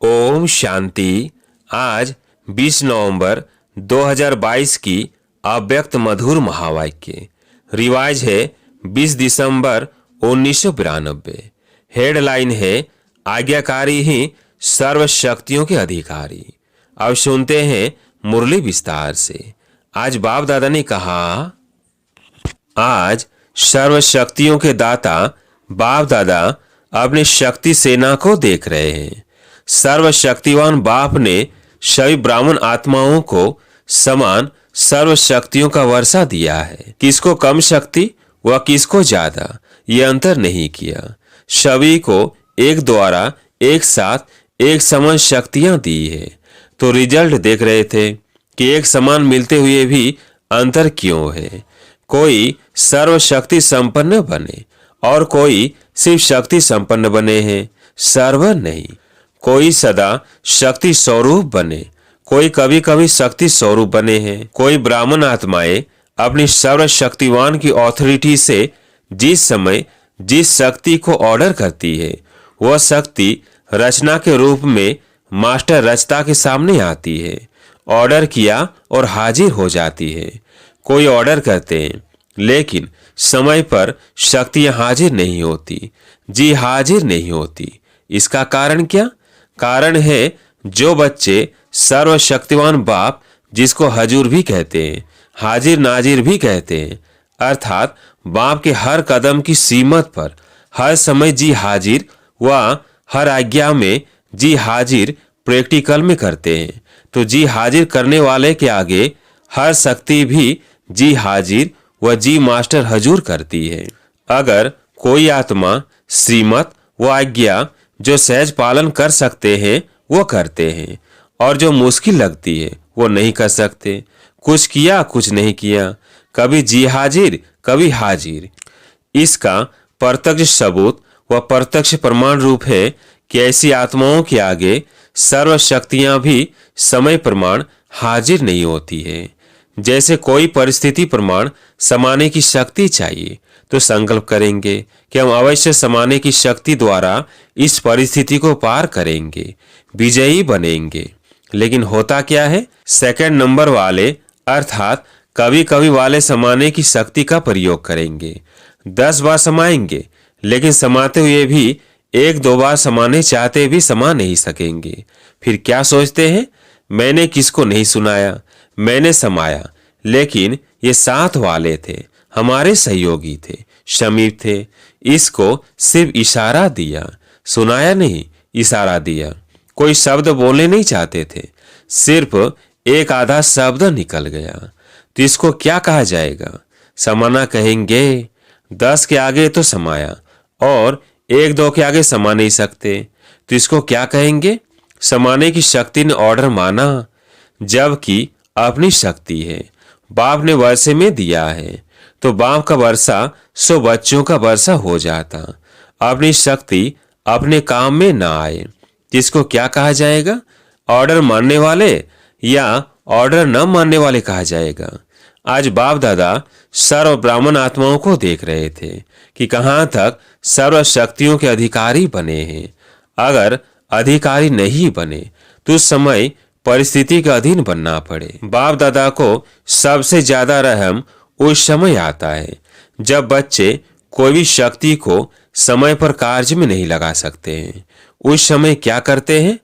ओम शांति। आज 20 नवंबर 2022 की अव्यक्त मधुर महावाक्य रिवाज है 20 दिसंबर 1992। हेडलाइन है आज्ञाकारी ही सर्व शक्तियों के अधिकारी। अब सुनते हैं मुरली विस्तार से। आज बाप दादा ने कहा, आज सर्व शक्तियों के दाता बाप दादा अपनी शक्ति सेना को देख रहे हैं। सर्वशक्तिवान बाप ने सभी ब्राह्मण आत्माओं को समान सर्व शक्तियों का वर्षा दिया है। किसको कम शक्ति व किसको ज्यादा, ये अंतर नहीं किया। सभी को एक द्वारा एक साथ एक समान शक्तियां दी है। तो रिजल्ट देख रहे थे कि एक समान मिलते हुए भी अंतर क्यों है। कोई सर्वशक्ति संपन्न बने और कोई सिर्फ शक्ति संपन्न बने हैं, सर्व नहीं। कोई सदा शक्ति स्वरूप बने, कोई कभी कभी शक्ति स्वरूप बने हैं। कोई ब्राह्मण आत्माएं अपनी सर्वशक्तिवान की ऑथोरिटी से जिस समय जिस शक्ति को ऑर्डर करती है, वह शक्ति रचना के रूप में मास्टर रचता के सामने आती है। ऑर्डर किया और हाजिर हो जाती है। कोई ऑर्डर करते हैं लेकिन समय पर शक्तियां हाजिर नहीं होती, जी हाजिर नहीं होती। इसका कारण क्या? कारण है जो बच्चे सर्वशक्तिवान बाप, जिसको हजूर भी कहते हैं, हाजिर नाजिर भी कहते हैं, अर्थात बाप के हर कदम की सीमत पर हर समय जी हाजिर व हर आज्ञा में जी हाजिर प्रैक्टिकल में करते हैं। तो जी हाजिर करने वाले के आगे हर शक्ति भी जी हाजिर व जी मास्टर हजूर करती है। अगर कोई आत्मा श्रीमत व आज्ञा जो सहज पालन कर सकते हैं वो करते हैं, और जो मुश्किल लगती है वो नहीं कर सकते। कुछ किया कुछ नहीं किया, कभी जी हाजिर कभी हाजिर। इसका प्रत्यक्ष सबूत व प्रत्यक्ष प्रमाण रूप है कि ऐसी आत्माओं के आगे सर्व शक्तियां भी समय प्रमाण हाजिर नहीं होती है। जैसे कोई परिस्थिति प्रमाण समाने की शक्ति चाहिए तो संकल्प करेंगे कि हम अवश्य समाने की शक्ति द्वारा इस परिस्थिति को पार करेंगे, विजयी बनेंगे। लेकिन होता क्या है, सेकंड नंबर वाले अर्थात कभी कभी वाले समाने की शक्ति का प्रयोग करेंगे। 10 बार समाएंगे लेकिन समाते हुए भी 1-2 बार समाने चाहते भी समा नहीं सकेंगे। फिर क्या सोचते हैं, मैंने किसको नहीं सुनाया, मैंने समाया। लेकिन ये साथ वाले थे, हमारे सहयोगी थे, समीप थे। इसको सिर्फ इशारा दिया, सुनाया नहीं, इशारा दिया। कोई शब्द बोलने नहीं चाहते थे, सिर्फ एक आधा शब्द निकल गया। तो इसको क्या कहा जाएगा? समाना कहेंगे। 10 के आगे तो समाया और 1-2 के आगे समा नहीं सकते, तो इसको क्या कहेंगे? समाने की शक्ति ने ऑर्डर माना, जबकि अपनी शक्ति है। बाप ने वर्षे में दिया है तो बाप का वर्षा 100 बच्चों का वर्षा हो जाता। अपनी शक्ति अपने काम में ना आए, जिसको क्या कहा जाएगा? ऑर्डर मानने वाले या ऑर्डर न मानने वाले कहा जाएगा। आज बाप दादा सर्व ब्राह्मण आत्माओं को देख रहे थे कि कहां तक सर्व शक्तियों के अधिकारी बने हैं। अगर अधिकारी नहीं बने तो उस समय परिस्थिति के अधीन बनना पड़े। बाप दादा को सबसे ज्यादा रहम उस समय आता है जब बच्चे कोई भी शक्ति को समय पर कार्य में नहीं लगा सकते हैं। उस समय क्या करते हैं?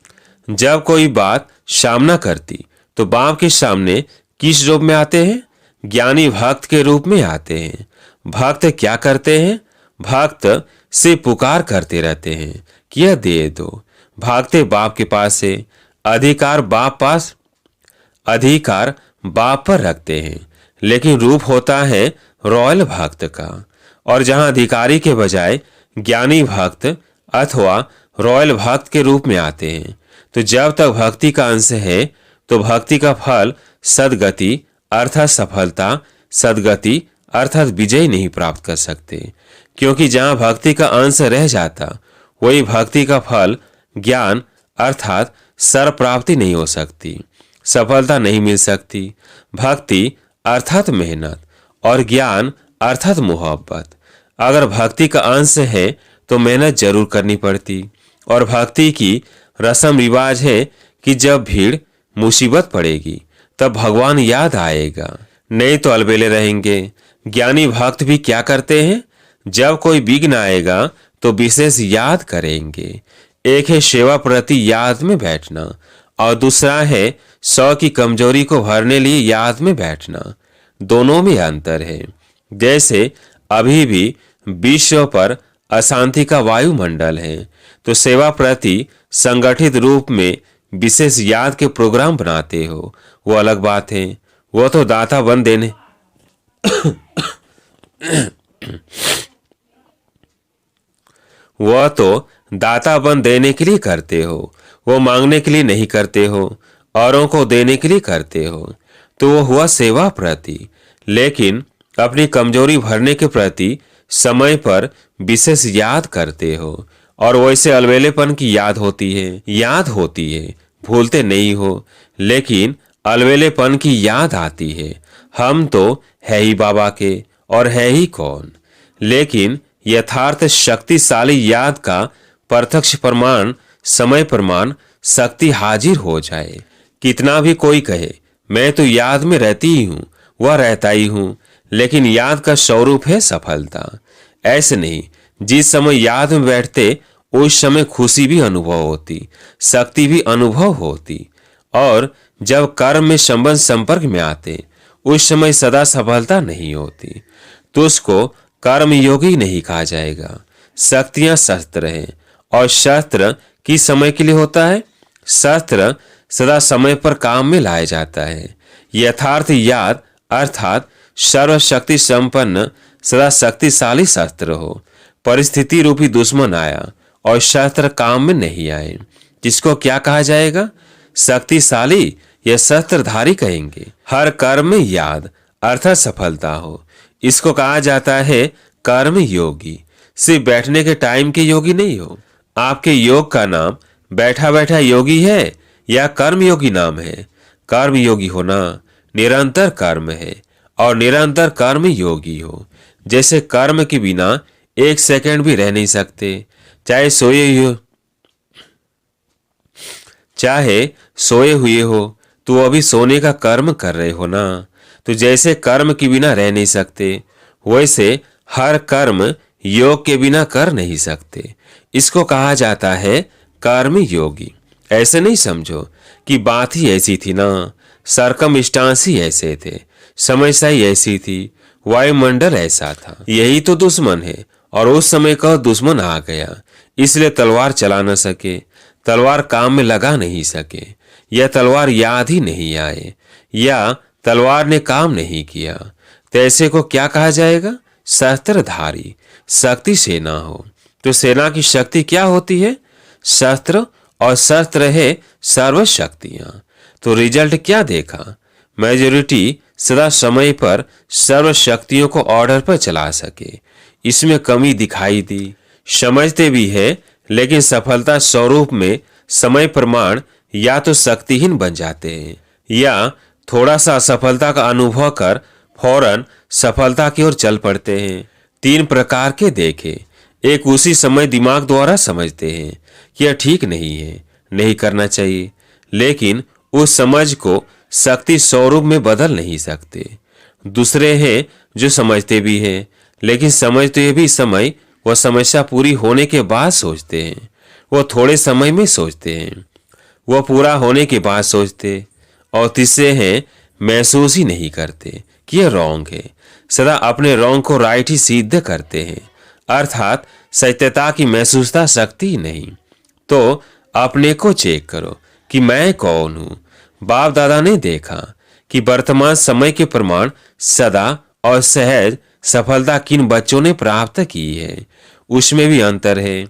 जब कोई बात सामना करती तो बाप के सामने किस रूप में आते हैं? ज्ञानी भक्त के रूप में आते हैं। भक्त क्या करते हैं? भक्त से पुकार करते रहते हैं कि यह दे दो। भागते बाप के पास से, अधिकार बाप पास, अधिकार बाप पर रखते हैं। लेकिन रूप होता है रॉयल भक्त का, और जहां अधिकारी के बजाय ज्ञानी भक्त अथवा रॉयल भक्त के रूप में आते हैं, तो जब तक भक्ति का अंश है तो भक्ति का फल सदगति अर्थात सफलता, सदगति अर्थात विजय नहीं प्राप्त कर सकते। क्योंकि जहां भक्ति का अंश रह जाता वही भक्ति का फल ज्ञान अर्थात सर प्राप्ति नहीं हो सकती, सफलता नहीं मिल सकती। भक्ति अर्थात मेहनत और ज्ञान अर्थात मोहब्बत। अगर भक्ति का अंश है तो मेहनत जरूर करनी पड़ती, और भक्ति की रस्म रिवाज है कि जब भीड़ मुसीबत पड़ेगी तब भगवान याद आएगा, नहीं तो अलबेले रहेंगे। ज्ञानी भक्त भी क्या करते हैं, जब कोई विघ्न आएगा तो विशेष याद करेंगे। एक है सेवा प्रति याद में बैठना और दूसरा है 100 की कमजोरी को भरने लिए याद में बैठना। दोनों में अंतर है। जैसे अभी भी विश्व पर अशांति का वायुमंडल है, तो सेवा प्रति संगठित रूप में विशेष याद के प्रोग्राम बनाते हो, वो अलग बात है। वो तो दाता बन देने वह तो दाता बन देने के लिए करते हो, वो मांगने के लिए नहीं करते हो, औरों को देने के लिए करते हो, तो वो हुआ सेवा प्रति। लेकिन अपनी कमजोरी भरने के प्रति समय पर विशेष याद करते हो, और वैसे अलवेलेपन की याद होती है, भूलते नहीं हो, लेकिन अलवेलेपन की याद आती है। हम तो है ही बाबा के, और है ही कौन। लेकिन यथार्थ शक्तिशाली याद का प्रत्यक्ष प्रमाण, समय प्रमाण, शक्ति हाजिर हो जाए। कितना भी कोई कहे मैं तो याद में रहती ही हूं, वह रहता ही हूं, लेकिन याद का स्वरूप है सफलता। ऐसे नहीं, जिस समय याद में बैठते उस समय खुशी भी अनुभव होती, शक्ति भी अनुभव होती, और जब कर्म में संबंध संपर्क में आते उस समय सदा सफलता नहीं होती, तो उसको कर्म योगी नहीं कहा जाएगा। शक्तियां शस्त्र हैं, और शस्त्र किस समय के लिए होता है? शस्त्र सदा समय पर काम में लाया जाता है। यथार्थ याद अर्थात सर्वशक्ति संपन्न सदा शक्तिशाली शस्त्र हो। परिस्थिति रूपी दुश्मन आया और शस्त्र काम में नहीं आए, जिसको क्या कहा जाएगा? शक्तिशाली या शस्त्रधारी कहेंगे। हर कर्म में याद अर्थात सफलता हो, इसको कहा जाता है कर्म योगी। सिर्फ बैठने के टाइम के योगी नहीं हो। आपके योग का नाम बैठा बैठा योगी है या कर्म योगी नाम है? कर्म योगी होना निरंतर कर्म है, और निरंतर कर्म योगी हो। जैसे कर्म के बिना एक सेकंड भी रह नहीं सकते, चाहे सोए हुए हो, तो अभी सोने का कर्म कर रहे हो ना। तो जैसे कर्म के बिना रह नहीं सकते, वैसे हर कर्म योग के बिना कर नहीं सकते। इसको कहा जाता है कर्म योगी। ऐसे नहीं समझो कि बात ही ऐसी थी ना, सरकमस्टांस ही ऐसे थे, समस्या ही ऐसी थी, वायुमंडल ऐसा था। यही तो दुश्मन है, और उस समय का दुश्मन आ गया, इसलिए तलवार चला न सके, तलवार काम में लगा नहीं सके, या तलवार याद ही नहीं आए, या तलवार ने काम नहीं किया। तो ऐसे को क्या कहा जाएगा? शस्त्रधारी। शक्ति सेना हो, तो सेना की शक्ति क्या होती है? शस्त्र, और शस्त्र है सर्व शक्तियां। तो रिजल्ट क्या देखा? मेजोरिटी सदा समय पर सर्व शक्तियों को ऑर्डर पर चला सके, इसमें कमी दिखाई दी। समझते भी है, लेकिन सफलता स्वरूप में समय प्रमाण या तो शक्तिहीन बन जाते हैं, या थोड़ा सा असफलता का अनुभव कर फौरन सफलता की ओर चल पड़ते हैं। 3 प्रकार के देखे। एक उसी समय दिमाग द्वारा समझते हैं कि यह ठीक नहीं है, नहीं करना चाहिए, लेकिन उस समझ को शक्ति स्वरूप में बदल नहीं सकते। दूसरे हैं जो समझते भी हैं, लेकिन समझते भी समय वह समस्या पूरी होने के बाद सोचते हैं। वह थोड़े समय में सोचते हैं, वह पूरा होने के बाद सोचते। और तीसरे हैं महसूस ही नहीं करते कि यह रॉन्ग है, सदा अपने रॉन्ग को राइट ही सिद्ध करते हैं, अर्थात सत्यता की महसूसता शक्ति ही नहीं। तो अपने को चेक करो कि मैं कौन हूं। बाप दादा ने देखा कि वर्तमान समय के प्रमाण सदा और सहज सफलता किन बच्चों ने प्राप्त की है, उसमें भी अंतर है।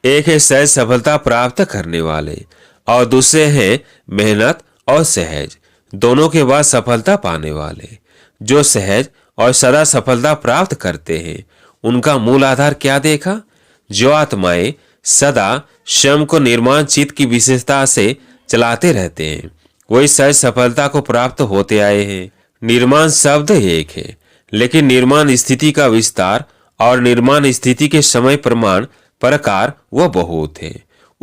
एक है सहज सफलता प्राप्त करने वाले, और दूसरे हैं मेहनत और सहज दोनों के बाद सफलता पाने वाले। जो सहज और सदा सफलता प्राप्त करते हैं, उनका मूल आधार क्या देखा? जो आत्माएं सदा स्वयं को निर्माण चित्त की विशेषता से चलाते रहते हैं, वही सहज सफलता को प्राप्त होते आए हैं। निर्माण शब्द एक है, लेकिन निर्माण स्थिति का विस्तार और निर्माण स्थिति के समय प्रमाण प्रकार वह बहुत है।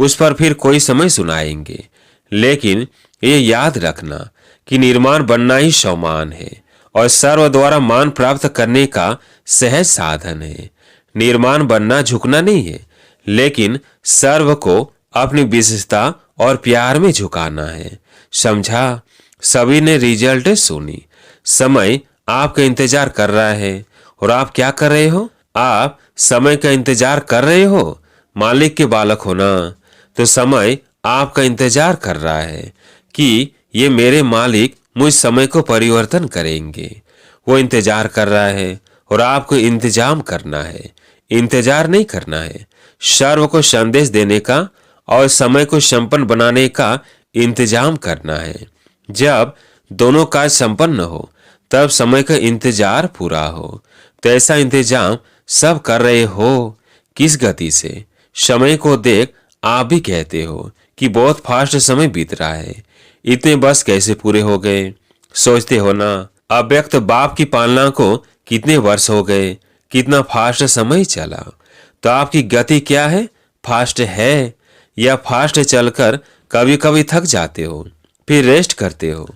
उस पर फिर कोई समय सुनाएंगे। लेकिन ये याद रखना कि निर्माण बनना ही स्वमान है और सर्व द्वारा मान प्राप्त करने का सहज साधन है। निर्माण बनना झुकना नहीं है, लेकिन सर्व को अपनी विशेषता और प्यार में झुकाना है। समझा? सभी ने रिजल्ट सुनी। समय आपका इंतजार कर रहा है और आप क्या कर रहे हो? आप समय का इंतजार कर रहे हो। मालिक के बालक हो ना, तो समय आपका इंतजार कर रहा है कि ये मेरे मालिक मुझ समय को परिवर्तन करेंगे। वो इंतजार कर रहा है और आपको इंतजाम करना है, इंतजार नहीं करना है। सर्व को संदेश देने का और समय को संपन्न बनाने का इंतजाम करना है। जब दोनों कार्य संपन्न हो तब समय का इंतजार पूरा हो। तो ऐसा इंतजाम सब कर रहे हो। किस गति से? समय को देख आप भी कहते हो कि बहुत फास्ट समय बीत रहा है। इतने बस कैसे पूरे हो गए? सोचते हो ना, अव्यक्त बाप की पालना को कितने वर्ष हो गए, कितना फास्ट समय चला। तो आपकी गति क्या है? फास्ट है या फास्ट चलकर कभी कभी थक जाते हो फिर रेस्ट करते हो?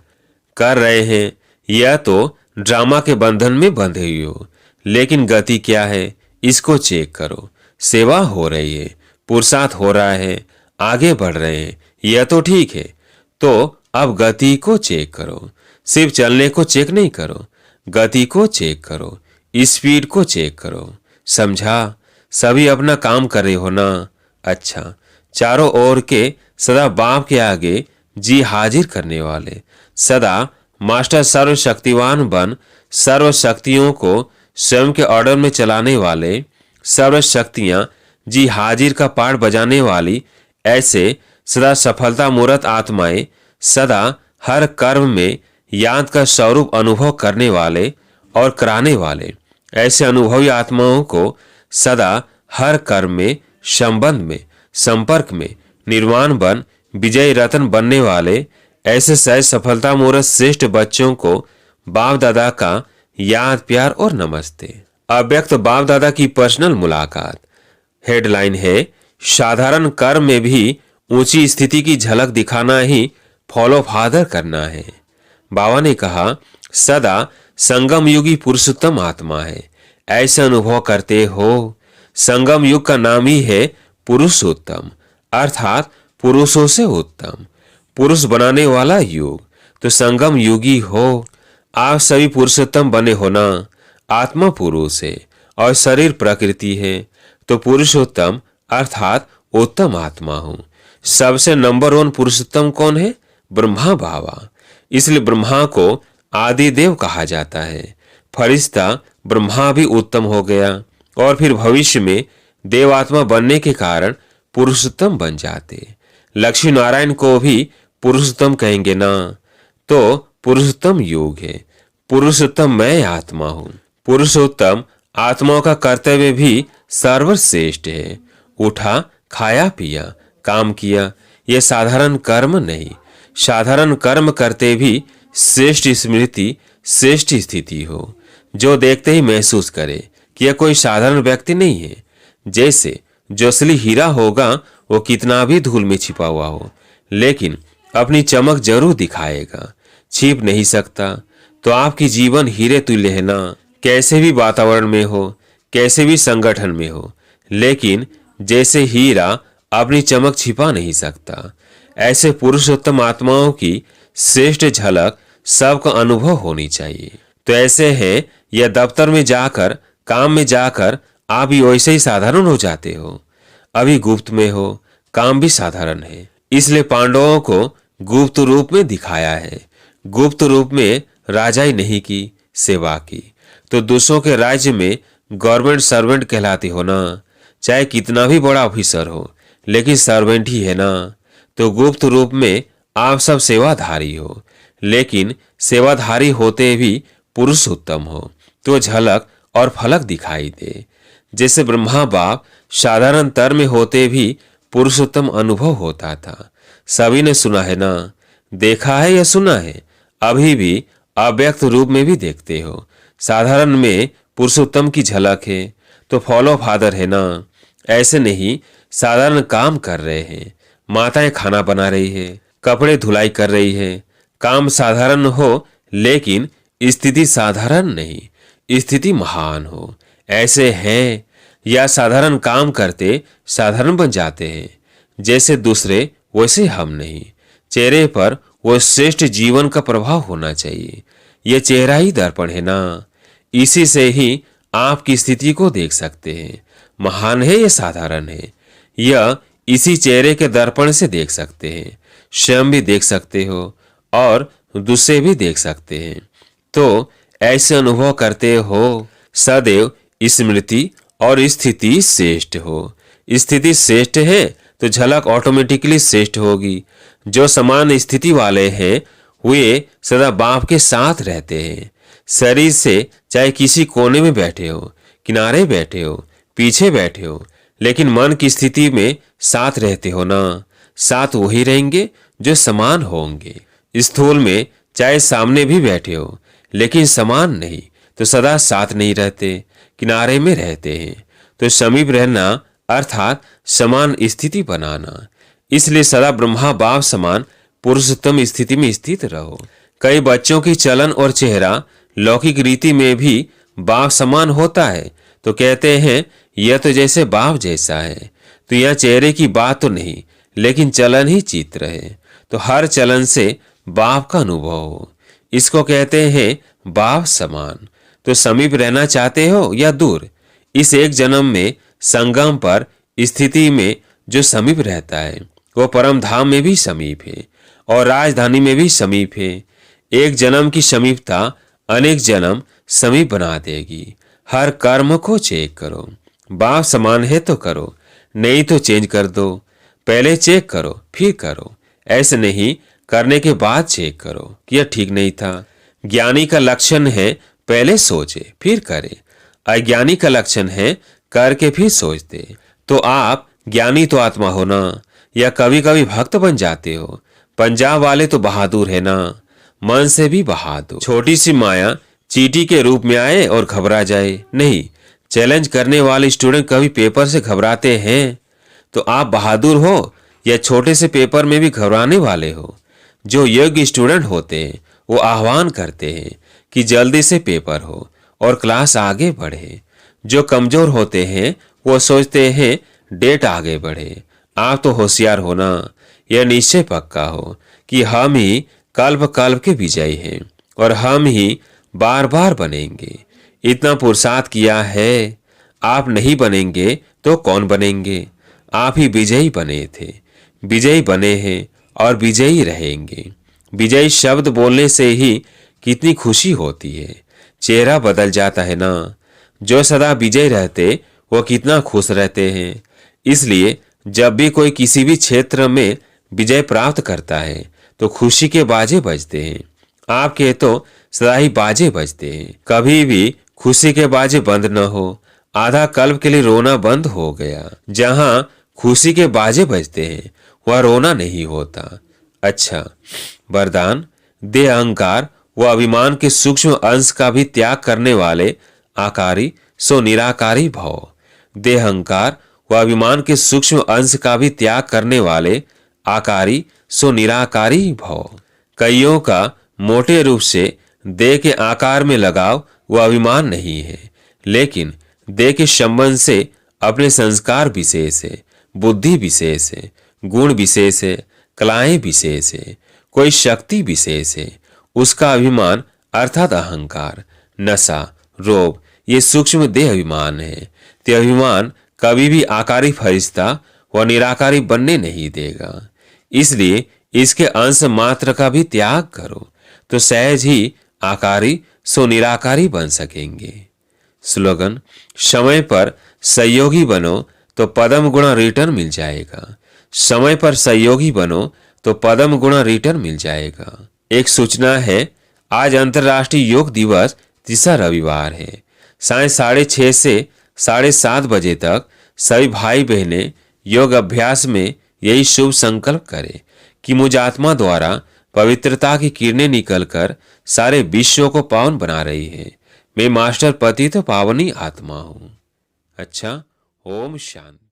कर रहे हैं या तो ड्रामा के बंधन में बंधे हुए हो। लेकिन गति क्या है, इसको चेक करो। सेवा हो रही है, पुरुषार्थ हो रहा है, आगे बढ़ रहे हैं, यह तो ठीक है। तो अब गति को चेक करो। सिर्फ चलने को चेक नहीं करो, गति को चेक करो, स्पीड को चेक करो। समझा? सभी अपना काम कर रहे हो ना? अच्छा, चारों ओर के सदा बाप के आगे जी हाजिर करने वाले, सदा मास्टर सर्वशक्तिवान बन सर्व शक्तियों को स्वयं के ऑर्डर में चलाने वाले, सर्व शक्तियां जी हाजिर का पाठ बजाने वाली, ऐसे सदा सफलता मूर्त आत्माएं, सदा हर कर्म में याद का स्वरूप अनुभव करने वाले और कराने वाले, ऐसे अनुभवी आत्माओं को सदा हर कर्म में, संबंध में, संपर्क में निर्वाण बन विजय रत्न बनने वाले, ऐसे सहज सफलता मूर्त श्रेष्ठ बच्चों को बाप दादा का याद प्यार और नमस्ते। अव्यक्त बाप दादा की पर्सनल मुलाकात। हेडलाइन है, साधारण कर्म में भी ऊंची स्थिति की झलक दिखाना ही फॉलो फादर करना है। बाबा ने कहा, सदा संगम युगी पुरुषोत्तम आत्मा है, ऐसे अनुभव करते हो। संगम युग का नाम ही है पुरुषोत्तम, अर्थात पुरुषों से उत्तम, पुरुष बनाने वाला युग। तो संगम युगी हो। आप सभी पुरुषोत्तम बने हो ना। आत्मा पुरुष है और शरीर प्रकृति है, तो पुरुषोत्तम अर्थात उत्तम आत्मा हूं। सबसे नंबर 1 पुरुषोत्तम कौन है? ब्रह्मा बाबा। इसलिए ब्रह्मा को आदि देव कहा जाता है। फरिश्ता ब्रह्मा भी उत्तम हो गया और फिर भविष्य में देवात्मा बनने के कारण पुरुषोत्तम बन जाते। लक्ष्मी नारायण को भी पुरुषोत्तम कहेंगे ना। तो पुरुषोत्तम योग है। पुरुषोत्तम मैं आत्मा हूं। पुरुषोत्तम आत्माओं का कर्तव्य भी सर्वश्रेष्ठ है। उठा, खाया पिया, काम किया, यह साधारण कर्म नहीं। साधारण कर्म करते भी श्रेष्ठ स्मृति, श्रेष्ठ स्थिति हो, जो देखते ही महसूस करे कि यह कोई साधारण व्यक्ति नहीं है। जैसे जो असली हीरा होगा वो कितना भी धूल में छिपा हुआ हो, लेकिन अपनी चमक जरूर दिखाएगा, छिप नहीं सकता। तो आपकी जीवन हीरे तुल्य है ना। कैसे भी वातावरण में हो, कैसे भी संगठन में हो, लेकिन जैसे हीरा अपनी चमक छिपा नहीं सकता, ऐसे पुरुषोत्तम आत्माओं की श्रेष्ठ झलक सबका अनुभव होनी चाहिए। तो ऐसे है, यह दफ्तर में जाकर, काम में जाकर आप भी वैसे ही साधारण हो जाते हो। अभी गुप्त में हो, काम भी साधारण है, इसलिए पांडवों को गुप्त रूप में दिखाया है। गुप्त रूप में राजाई नहीं की, सेवा की। तो दूसरों के राज्य में गवर्नमेंट सर्वेंट कहलाते हो ना। चाहे कितना भी बड़ा ऑफिसर हो, लेकिन सर्वेंट ही है ना। तो गुप्त रूप में आप सब सेवाधारी हो, लेकिन सेवाधारी होते भी पुरुषोत्तम हो, तो झलक और फलक दिखाई दे। जैसे ब्रह्मा बाप साधारण तर में होते भी पुरुषोत्तम अनुभव होता था। सभी ने सुना है ना, देखा है या सुना है। अभी भी अव्यक्त रूप में भी देखते हो। साधारण में पुरुषोत्तम की झलक है, तो फॉलो फादर है ना। ऐसे नहीं साधारण काम कर रहे हैं। माताएं खाना बना रही है, कपड़े धुलाई कर रही है। काम साधारण हो लेकिन स्थिति साधारण नहीं, स्थिति महान हो। ऐसे हैं या साधारण काम करते साधारण बन जाते हैं। जैसे दूसरे वैसे हम नहीं। चेहरे पर वो श्रेष्ठ जीवन का प्रभाव होना चाहिए। ये चेहरा ही दर्पण है ना, इसी से ही आपकी स्थिति को देख सकते हैं। महान है या साधारण है, यह इसी चेहरे के दर्पण से देख सकते हैं। स्वयं भी देख सकते हो और दूसरे भी देख सकते हैं। तो ऐसे अनुभव करते हो सदैव स्मृति और स्थिति श्रेष्ठ हो। स्थिति श्रेष्ठ है तो झलक ऑटोमेटिकली श्रेष्ठ होगी। जो समान स्थिति वाले हैं वे सदा बाप के साथ रहते हैं। शरीर से चाहे किसी कोने में बैठे हो, किनारे बैठे हो, पीछे बैठे हो, लेकिन मन की स्थिति में साथ रहते हो ना। साथ वही रहेंगे जो समान होंगे। स्थूल में चाहे सामने भी बैठे हो लेकिन समान नहीं तो सदा साथ नहीं रहते, किनारे में रहते हैं। तो समीप रहना अर्थात समान स्थिति बनाना। इसलिए सदा ब्रह्मा बाप समान पुरुषोत्तम स्थिति में स्थित रहो। कई बच्चों की चलन और चेहरा लौकिक रीति में भी बाप समान होता है तो कहते हैं यह तो जैसे बाप जैसा है। तो यह चेहरे की बात तो नहीं लेकिन चलन ही चित्र है। तो हर चलन से बाप का अनुभव हो, इसको कहते हैं बाप समान। तो समीप रहना चाहते हो या दूर, इस एक जन्म में संगम पर स्थिति में जो समीप रहता है वो परम धाम में भी समीप है और राजधानी में भी समीप है। एक जन्म की समीपता अनेक जन्म समीप बना देगी। हर कर्म को चेक करो। बाप समान है तो करो, नहीं तो चेंज कर दो। पहले चेक करो फिर करो, ऐसे नहीं करने के बाद चेक करो कि यह ठीक नहीं था। ज्ञानी का लक्षण है पहले सोचे फिर करे, अज्ञानी का लक्षण है करके फिर सोचते। तो आप ज्ञानी तो आत्मा हो ना, या कभी कभी भक्त बन जाते हो। पंजाब वाले तो बहादुर है ना, मन से भी बहादुर। छोटी सी माया चींटी के रूप में आए और घबरा जाए नहीं। चैलेंज करने वाले स्टूडेंट कभी पेपर से घबराते हैं तो आप बहादुर हो या छोटे से पेपर में भी घबराने वाले हो। जो योग्य स्टूडेंट होते हैं वो आह्वान करते हैं कि जल्दी से पेपर हो और क्लास आगे बढ़े। जो कमजोर होते हैं वो सोचते हैं डेट आगे बढ़े। आप तो होशियार हो ना, यह निश्चय पक्का हो कि हम ही कल्प कल्प के विजयी हैं और हम ही बार बार बनेंगे। इतना पुरुषार्थ किया है, आप नहीं बनेंगे तो कौन बनेंगे। आप ही विजयी बने थे, विजयी बने हैं और विजयी रहेंगे। विजयी शब्द बोलने से ही कितनी खुशी होती है, चेहरा बदल जाता है ना। जो सदा विजयी रहते वो कितना खुश रहते हैं। इसलिए जब भी कोई किसी भी क्षेत्र में विजय प्राप्त करता है तो खुशी के बाजे बजते हैं। आपके तो सदा ही बाजे बजते हैं। कभी भी खुशी के बाजे बंद न हो। आधा कल्प के लिए रोना बंद हो गया। जहां खुशी के बाजे बजते हैं वह रोना नहीं होता। अच्छा, वरदान दे अहंकार व अभिमान के सूक्ष्म अंश का भी त्याग करने वाले आकारी सो निराकारी भव। दे अहंकार व अभिमान के सूक्ष्म अंश का भी त्याग करने वाले आकारी सो निराकारी भव। कईयों का मोटे रूप से देह के आकार में लगाव व अभिमान नहीं है, लेकिन देह के संबंध से अपने संस्कार विशेष है, बुद्धि विशेष है, गुण विशेष है, कलाएं विशेष है, कोई शक्ति विशेष है। उसका अभिमान अर्थात अहंकार, नशा, रोग ये सूक्ष्म देह अभिमान है। ते अभिमान कभी भी आकारी फरिश्ता व निराकारी बनने नहीं देगा। इसलिए इसके अंश मात्र का भी त्याग करो तो सहज ही आकारी सो निराकारी बन सकेंगे। स्लोगन, समय पर सहयोगी बनो तो पदम गुणा रिटर्न मिल जाएगा। समय पर सहयोगी बनो तो पदम गुणा रिटर्न मिल जाएगा। एक सूचना है, आज अंतर्राष्ट्रीय योग दिवस तीसरा रविवार है। साय 6:30 से 7:30 बजे तक सभी भाई बहनें योग अभ्यास में यही शुभ संकल्प करें कि मुझ आत्मा द्वारा पवित्रता की किरणें निकलकर सारे विश्व को पावन बना रही है। मैं मास्टर पति तो पावनी आत्मा हूँ। अच्छा, ओम शांति।